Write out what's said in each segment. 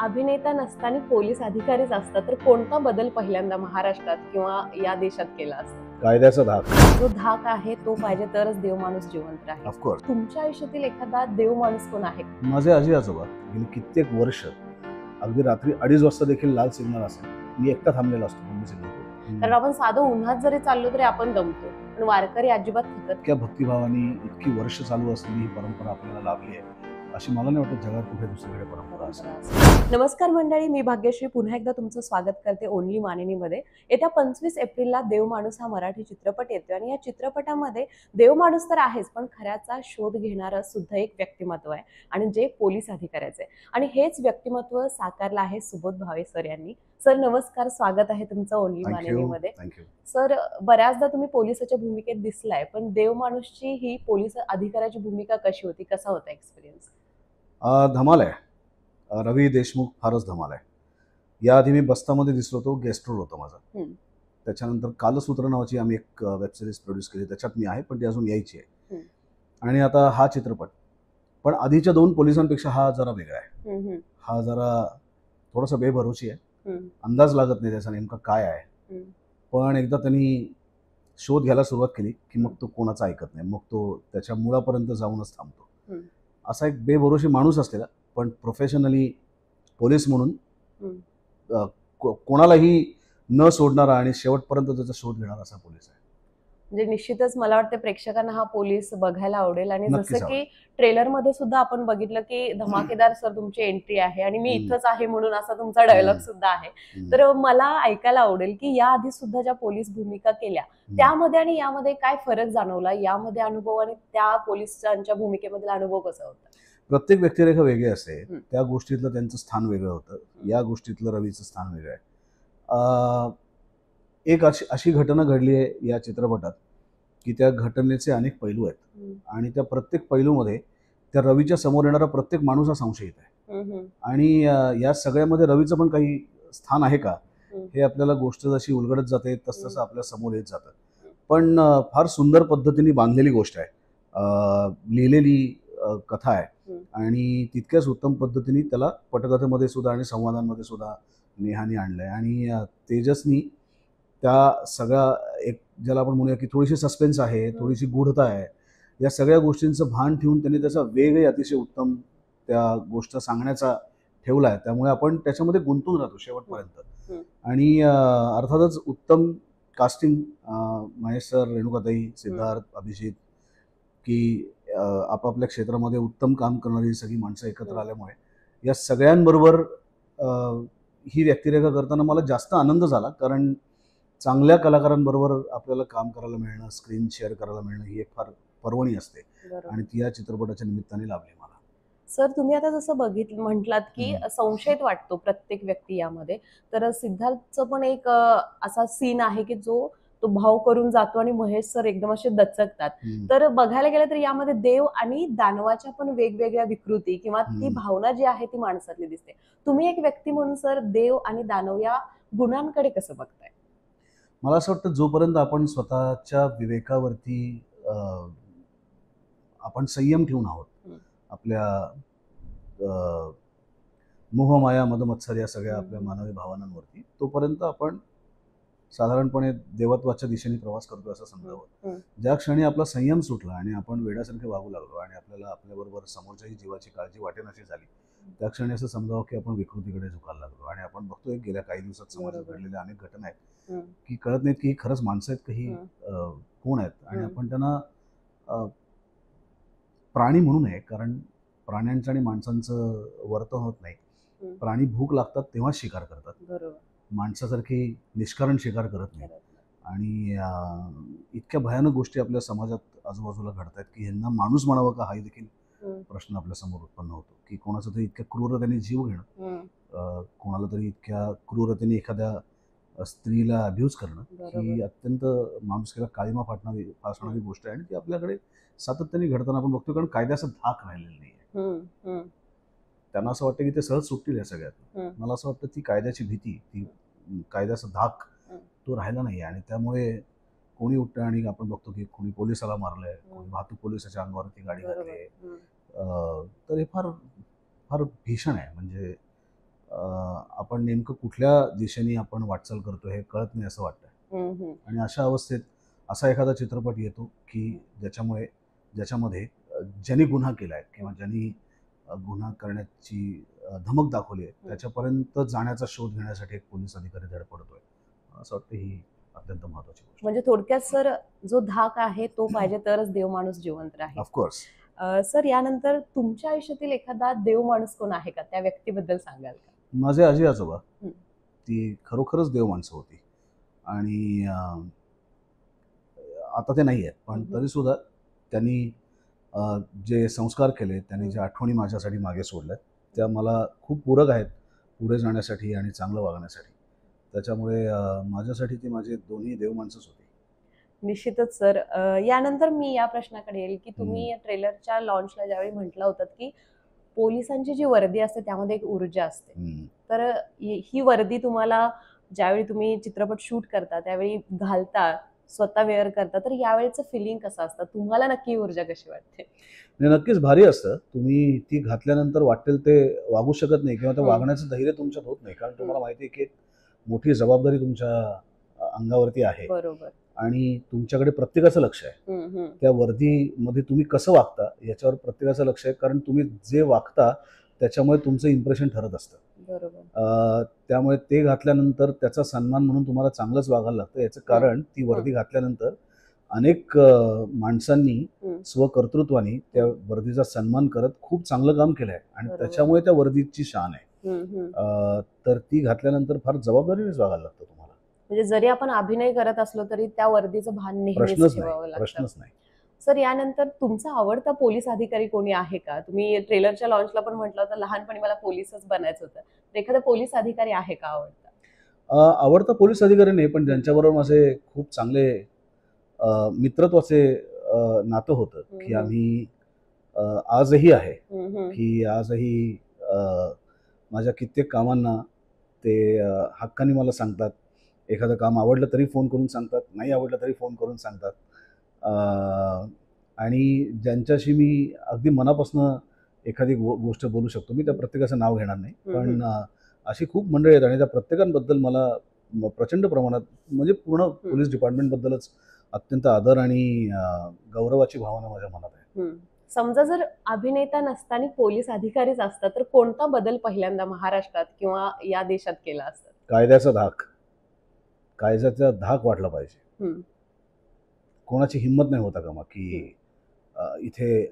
अभिनेता नसताना पोलीस अधिकारीच असतात तर कोणता बदल पहिल्यांदा महाराष्ट्रात किंवा या देशात केला असता? कायद्याचा धाक. जो धाक आहे तो पाहिजे तरच देव माणूस जिवंत राहील. ऑफकोर्स. तुमच्या आयुष्यातील एखादा देव माणूस कोण आहे? माझे आजी आजोबा गेली कित्येक वर्ष अगदी रात्री 2:30 वाजता देखील लाल सिग्नल असेल मी एकटा थांबलेला असतो बंद सिग्नल. कारण आपण साधं उन्हात जरी चाललो तरी आपण दमतो, पण वारकरी अजिबात थकत इतक्या भक्तिभावाने इतकी वर्ष चालू असलेली ही परंपरा आपल्याला लाभली आहे अशी मला नाही वाटत जगात कुठे दुसरीकडे परंपरा असेल. नमस्कार मंडळी, मी भाग्यश्री पुन्हा एकदा तुमचं स्वागत करते ओनली मानिनीमध्ये. येत्या 25 एप्रिलला देव माणूस हा मराठी चित्रपट येतोय आणि या चित्रपटामध्ये देव माणूस तर आहेच, पण खऱ्याचा शोध घेणारं सुद्धा एक व्यक्तिमत्व आहे आणि जे पोलीस अधिकाऱ्याचे आणि हेच व्यक्तिमत्व साकारलं आहे सुबोध भावे सर यांनी. सर नमस्कार, स्वागत आहे तुमचं ओनली मानिनीमध्ये. सर, बऱ्याचदा तुम्ही पोलिसाच्या भूमिकेत दिसलाय, पण देव माणूसची ही पोलीस अधिकाऱ्याची भूमिका कशी होती, कसा होता एक्सपिरियन्स? धमाल आहे. रवी देशमुख फारच धमाल आहे. याआधी मी बस्तामध्ये दिसलो होतो, गेस्ट रोल होता माझा. त्याच्यानंतर कालसूत्र नावाची आम्ही एक वेब सिरीज प्रोड्यूस केली, त्याच्यात मी आहे, पण ती अजून यायची आहे. आणि आता हा चित्रपट, पण आधीच्या 2 पोलिसांपेक्षा हा जरा वेगळा आहे. हा जरा थोडासा बेभरोशी आहे, अंदाज लागत नाही त्याचा नेमका काय आहे. पण एकदा त्यांनी शोध घ्यायला सुरुवात केली की मग तो कोणाचा ऐकत नाही, मग तो त्याच्या मुळापर्यंत जाऊनच थांबतो. असा एक बेभरोशी माणूस असलेला, पण प्रोफेशनली पोलीस म्हणून कोणालाही न सोडणारा आणि शेवटपर्यंत त्याचा शोध घेणारा असा पोलीस आहे. म्हणजे निश्चितच मला वाटतं प्रेक्षकांना हा पोलीस बघायला आवडेल. आणि जसं की ट्रेलर मध्ये सुद्धा आपण बघितलं की धमाकेदार सर तुमची एंट्री आहे आणि मी इथंच आहे म्हणून असा तुमचा डायलॉग सुद्धा आहे. तर मला ऐकायला आवडेल की याआधी सुद्धा ज्या पोलीस भूमिका केल्या त्यामध्ये आणि यामध्ये काय फरक जाणवला, यामध्ये अनुभव आणि त्या पोलिसांच्या भूमिकेमधला अनुभव कसा होता? प्रत्येक व्यक्तिरेखा वेगळी असते, त्या गोष्टीतलं त्यांचं स्थान वेगळं होतं, या गोष्टीतलं रवीचं स्थान वेगळं आहे. एक अशी घटना घडली आहे या चित्रपटात की त्या घटनेचे अनेक पैलू आहेत आणि त्या प्रत्येक पैलूमध्ये त्या रवीच्या समोर येणारा प्रत्येक माणूस हा संशयित आहे. आणि या सगळ्यामध्ये रवीचं पण काही स्थान आहे का हे आपल्याला गोष्ट जशी उलगडत जाते तसतसं आपल्या समोर येत जातं. पण फार सुंदर पद्धतीने बांधलेली गोष्ट आहे, लिहिलेली कथा आहे आणि तितक्याच उत्तम पद्धतीने त्याला पटकथेमध्ये सुद्धा आणि संवादांमध्ये सुद्धा नेहानी आणलंय. आणि तेजसनी त्या सगळ्या, एक ज्याला आपण म्हणूया की थोडीशी सस्पेन्स आहे, थोडीशी गूढता आहे, या सगळ्या गोष्टींचं भान ठेवून त्यांनी त्याचा वेगही अतिशय उत्तम त्या गोष्ट सांगण्याचा ठेवला आहे. त्यामुळे आपण त्याच्यामध्ये गुंतून राहतो शेवटपर्यंत. आणि अर्थातच उत्तम कास्टिंग, महेश सर, रेणुकाताई, सिद्धार्थ, अभिजित, की आपापल्या क्षेत्रामध्ये उत्तम काम करणारी सगळी माणसं एकत्र आल्यामुळे या सगळ्यांबरोबर ही व्यक्तिरेखा करताना मला जास्त आनंद झाला. कारण चांगल्या कलाकारांबरोबर आपल्याला काम करायला मिळणं, स्क्रीन शेअर करायला मिळणं ही एक फार पर्वणी असते आणि ती या चित्रपटाच्या निमित्ताने लाभली मला. सर, तुम्ही आता जसं म्हटलात की संशयित वाटतो प्रत्येक व्यक्ती यामध्ये, तर सिद्धार्थचं पण एक असा सीन आहे की जो तो भाव करून जातो आणि महेश सर एकदम असे दचकतात. तर बघायला गेलं तर यामध्ये देव आणि दानवाच्या पण वेगवेगळ्या विकृती किंवा ती भावना जी आहे ती माणसातली दिसते. तुम्ही एक व्यक्ती म्हणून सर देव आणि दानव या गुणांकडे कसं बघताय? मला असं वाटतं जोपर्यंत आपण स्वतःच्या विवेकावरती आपण संयम ठेवून आहोत, आपल्या मोहमाया मदमत्सर या सगळ्या आपल्या मानवी भावनांवरती, तोपर्यंत आपण साधारणपणे देवत्वाच्या दिशेने प्रवास करतो असं समजावं. ज्या क्षणी आपला संयम सुटला आणि आपण वेड्यासारखे वागू लागलो आणि आपल्याला आपल्याबरोबर समोरच्याही जीवाची काळजी वाटेनाशी झाली, त्या क्षणी असं समजावं की आपण विकृतीकडे झुकायला लागलो. आणि आपण बघतोय गेल्या काही दिवसात समाजात घडलेल्या अनेक घटना आहेत की कळत नाहीत की खरंच माणसं आहेत काही कोण आहेत. आणि आपण त्यांना प्राणी म्हणू नये, कारण प्राण्यांचं आणि माणसांचं वर्तन होत नाही. प्राणी भूक लागतात तेव्हा शिकार करतात, माणसासारखी निष्कारण शिकार करत नाही. आणि इतक्या भयानक गोष्टी आपल्या समाजात आजूबाजूला घडत आहेत की ह्यांना माणूस म्हणावं का, हाही देखील प्रश्न आपल्या समोर उत्पन्न होतो. की कोणाचा तरी इतक्या क्रूरतेने जीव घेणं, कोणाला तरी इतक्या क्रूरतेने एखाद्या स्त्रीला अब्यूज करणं ही अत्यंत माणुसकीला काळीमा फासणारी गोष्ट आहे आणि ती आपल्याकडे सातत्याने घडताना आपण बघतो. कारण कायद्याचा धाक राहिलेला नाही. त्यांना असं वाटतं की ते सहज सुटतील या सगळ्यात. मला असं वाटतं ती कायद्याची भीती, ती कायद्याचा धाक तो राहिला नाही. आणि त्यामुळे कोणी उठतं आणि आपण बघतो की कोणी पोलिसाला मारलंय, कोणी वाहतूक पोलिसाच्या अंगावरती गाडी घातली. तर हे फार फार भीषण आहे. म्हणजे आपण नेमकं कुठल्या दिशेने आपण वाटचाल करतो हे कळत नाही असं वाटतं. आणि अशा अवस्थेत असा एखादा चित्रपट येतो की ज्याच्यामध्ये ज्यांनी गुन्हा केला आहे किंवा ज्यांनी गुन्हा करण्याची धमक दाखवली आहे त्याच्यापर्यंत जाण्याचा शोध घेण्यासाठी एक पोलीस अधिकारी धडपडतोय. असं वाटतं ही अत्यंत महत्वाची गोष्ट. म्हणजे थोडक्यात सर, जो धाक आहे तो पाहिजे तरच देव माणूस जिवंत राहील. ऑफकोर्स. सर, यानंतर तुमच्या आयुष्यातील एखादा देव माणूस कोण आहे का? त्या व्यक्तीबद्दल सांगाल का? माझे आजी आजोबा ती खरोखरच देव माणसं होती. आणि आता ते नाही आहेत, पण तरी सुद्धा त्यांनी जे संस्कार केले, त्यांनी ज्या आठवणी माझ्यासाठी मागे सोडल्यात त्या मला खूप पूरक आहेत पुढे जाण्यासाठी आणि चांगलं वागण्यासाठी. त्याच्यामुळे माझ्यासाठी ते माझे दोन्ही देव माणसंच होते. निश्चितच सर. यानंतर मी या प्रश्नाकडे येईल की तुम्ही ट्रेलरच्या लॉन्चला ज्यावेळी म्हटलं होतं की पोलिसांची जी वर्दी असते त्यामध्ये एक ऊर्जा असते, तर ही वर्दी तुम्हाला ज्यावेळी तुम्ही चित्रपट शूट करता त्यावेळी घालता, स्वतः वेअर करता, तर यावेळेचं फिलिंग कसं असतं? तुम्हाला नक्की ऊर्जा कशी वाटते? नक्कीच भारी असतं. तुम्ही ती घातल्यानंतर वाटेल ते वागू शकत नाही किंवा ते वागण्याचं धैर्य तुमच्यात होत नाही, कारण तुम्हाला माहिती आहे की एक मोठी जबाबदारी तुमच्या अंगावरती आहे. बरोबर. आणि तुमच्याकडे प्रत्येकाचं लक्ष आहे. त्या वर्दीमध्ये तुम्ही कसं वागता याच्यावर प्रत्येकाचं लक्ष आहे, कारण तुम्ही जे वागता त्याच्यामुळे तुमचं इम्प्रेशन ठरत असतं. बरोबर. त्यामुळे ते घातल्यानंतर त्याचा सन्मान म्हणून तुम्हाला चांगलंच वागायला लागतं. याचं कारण ती वर्दी घातल्यानंतर अनेक माणसांनी स्वकर्तृत्वाने त्या वर्दीचा सन्मान करत खूप चांगलं काम केलंय आणि त्याच्यामुळे त्या वर्दीची शान आहे. तर ती घातल्यानंतर फार जबाबदारीनेच वागायला लागतं तुम्हाला. म्हणजे जरी आपण अभिनय करत असलो तरी त्या वर्दीचं भान नेहमीच ठेवावं लागतं. प्रश्नच नाही. सर, यानंतर तुमचा आवडता पोलीस अधिकारी कोणी आहे का? तुम्ही ट्रेलरच्या लॉन्चला पण म्हटलं होतं लहानपणी मला पोलीसच बनायचं होतं, तर एखादा पोलीस अधिकारी आहे का आवडता? आवडता पोलीस अधिकारी नाही, पण ज्यांच्याबरोबर माझे खूप चांगले मित्रत्वाचे नातं होतं की आम्ही आजही आहे की आजही माझ्या कित्येक कामांना ते हक्काने मला सांगतात. एखादं काम आवडलं तरी फोन करून सांगतात, नाही आवडलं तरी फोन करून सांगतात. आणि ज्यांच्याशी मी अगदी मनापासून एखादी गोष्ट बोलू शकतो. मी त्या प्रत्येकाचं नाव घेणार नाही, पण अशी खूप मंडळी आहेत आणि त्या प्रत्येकांबद्दल मला प्रचंड प्रमाणात म्हणजे पूर्ण पोलीस डिपार्टमेंटबद्दलच अत्यंत आदर आणि गौरवाची भावना माझ्या मनात आहे. समजा जर अभिनेता नसताना पोलीस अधिकारीच असतात तर कोणता बदल पहिल्यांदा महाराष्ट्रात किंवा या देशात केला असता? कायद्याचा धाक वाटला पाहिजे. कोणाची हिंमत नाही होता कामा की इथे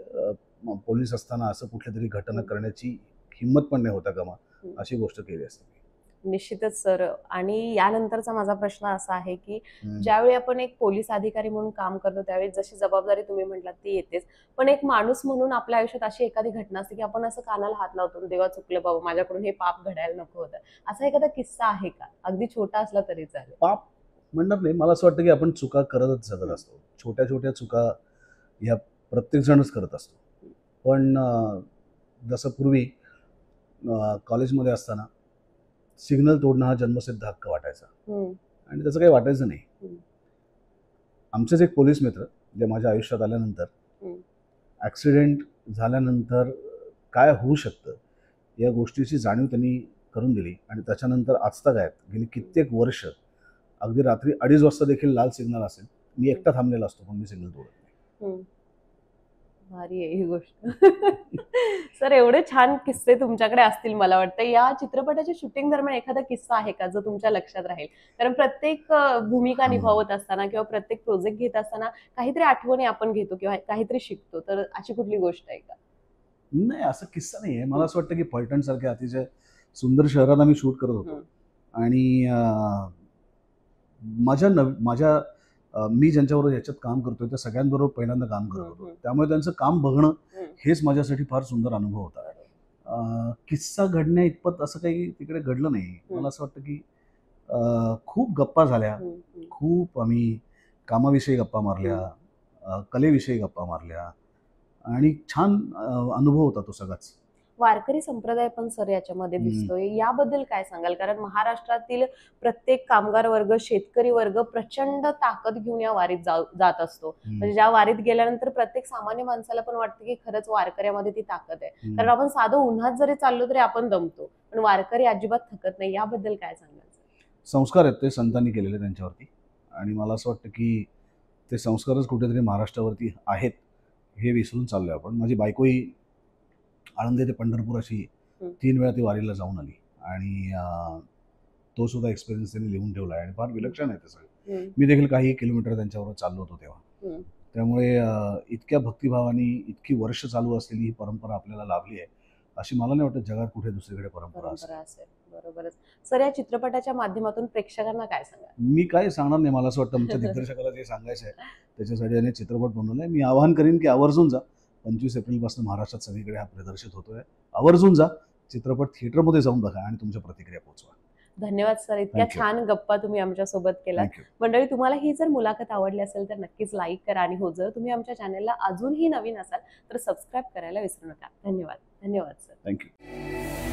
पोलीस असताना असं कुठल्या तरी घटना करण्याची हिंमत पण नाही होता कामा, अशी गोष्ट केली असते. निश्चितच सर. आणि यानंतरचा माझा प्रश्न असा आहे की ज्यावेळी आपण एक पोलीस अधिकारी म्हणून काम करतो त्यावेळी जशी जबाबदारी तुम्ही म्हटलात ती येतेच, पण एक माणूस म्हणून आपल्या आयुष्यात अशी एखादी घटना असते की आपण असं कानाला हात लावतो, देवा चुकलं बाबा, माझ्याकडून हे पाप घडायला नको होतं, असा एखादा किस्सा आहे का? अगदी छोटा असला तरी चालेल. पाप म्हणणार नाही, मला असं वाटतं की आपण चुका करतच जगत असतो. छोट्या छोट्या चुका ह्या प्रत्येक जणच करत असतो. पण जसं पूर्वी कॉलेजमध्ये असताना सिग्नल तोडणं हा जन्मसिद्ध हक्क वाटायचा आणि त्याचं काही वाटायचं नाही. आमचेच एक पोलीस मित्र जे माझ्या आयुष्यात आल्यानंतर ॲक्सिडेंट झाल्यानंतर काय होऊ शकतं या गोष्टीची जाणीव त्यांनी करून दिली आणि त्याच्यानंतर आजतागायत गेली कित्येक वर्ष अगदी रात्री 2:30 वाजता देखील लाल सिग्नल असेल, मी एकटा थांबलेला असतो पण मी सिग्नल तोडत नाही. भारी आहे ही गोष्ट. सर, एवढे छान किस्से तुमच्याकडे असतील मला वाटतं. या चित्रपटाच्या शूटिंग दरम्यान एखादा किस्सा आहे का जो तुमच्या लक्षात राहील? कारण प्रत्येक भूमिका निभावत असताना किंवा प्रत्येक प्रोजेक्ट घेत असताना काहीतरी आठवणी आपण घेतो किंवा काहीतरी शिकतो, तर अशी कुठली गोष्ट आहे का? नाही, असं किस्सा नाही आहे. मला असं वाटतं की फलटण सारख्या अतिशय सुंदर शहरात आम्ही शूट करत होतो आणि मी ज्यांच्याबरोबर याच्यात काम करतोय त्या सगळ्यांबरोबर पहिल्यांदा काम करत होतो, त्यामुळे त्यांचं काम बघणं हेच माझ्यासाठी फार सुंदर अनुभव होता. किस्सा घडण्या इतपत असं काही तिकडे घडलं नाही. मला असं वाटतं की खूप गप्पा झाल्या, खूप आम्ही कामाविषयी गप्पा मारल्या, कलेविषयी गप्पा मारल्या आणि छान अनुभव होता तो सगळाच. वारकरी संप्रदाय पण सर याच्यामध्ये दिसतोय, याबद्दल काय सांगाल? कारण महाराष्ट्रातील प्रत्येक कामगार वर्ग, शेतकरी वर्ग प्रचंड ताकद घेऊन या वारीत जात असतो. म्हणजे ज्या वारीत गेल्यानंतर प्रत्येक सामान्य माणसाला पण वाटतं की खरंच वारकऱ्यामध्ये ती ताकद आहे. कारण आपण साधं उन्हात जरी चाललो तरी आपण दमतो, पण वारकरी अजिबात थकत नाही. याबद्दल काय सांगाल? संस्कार आहेत ते संतांनी केलेले त्यांच्यावरती, आणि मला असं वाटतं की ते संस्कारच कुठेतरी महाराष्ट्रावरती आहेत हे विसरून चाललोय आपण. माझी बायकोही आळंदी ते पंढरपूर अशी 3 वेळा ती वारीला जाऊन आली, आणि तो सुद्धा एक्सपिरियन्स त्यांनी लिहून ठेवला आहे आणि फार विलक्षण आहे ते सगळं. मी देखील काही किलोमीटर त्यांच्याबरोबर चाललो होतो तेव्हा. त्यामुळे इतक्या भक्तिभावाने इतकी वर्ष चालू असलेली ही परंपरा आपल्याला लाभली आहे, अशी मला नाही वाटत जगात कुठे दुसरीकडे परंपरा असेल. बरोबरच. सर, या चित्रपटाच्या माध्यमातून प्रेक्षकांना काय सांगाल? मी काय सांगणार नाही. मला असं वाटतं आमच्या दिग्दर्शकाला जे सांगायचं आहे त्याच्यासाठी त्याने चित्रपट बनवलाय. मी आवाहन करीन की आवर्जून जा. 25 एप्रिलपासून महाराष्ट्रात सगळीकडे हा प्रदर्शित होतोय. आवर्जून जा, चित्रपट थिएटरमध्ये जाऊन बघा आणि तुमच्या प्रतिक्रिया पोहोचवा. धन्यवाद सर, इतक्या छान गप्पा तुम्ही आमच्यासोबत केलात. मंडळी, तुम्हाला ही जर मुलाखत आवडली असेल तर नक्कीच लाईक करा, आणि हो, जर तुम्ही आमच्या चॅनलला अजूनही नवीन असाल तर सबस्क्राईब करायला विसरू नका. धन्यवाद. धन्यवाद सर. थँक्यू.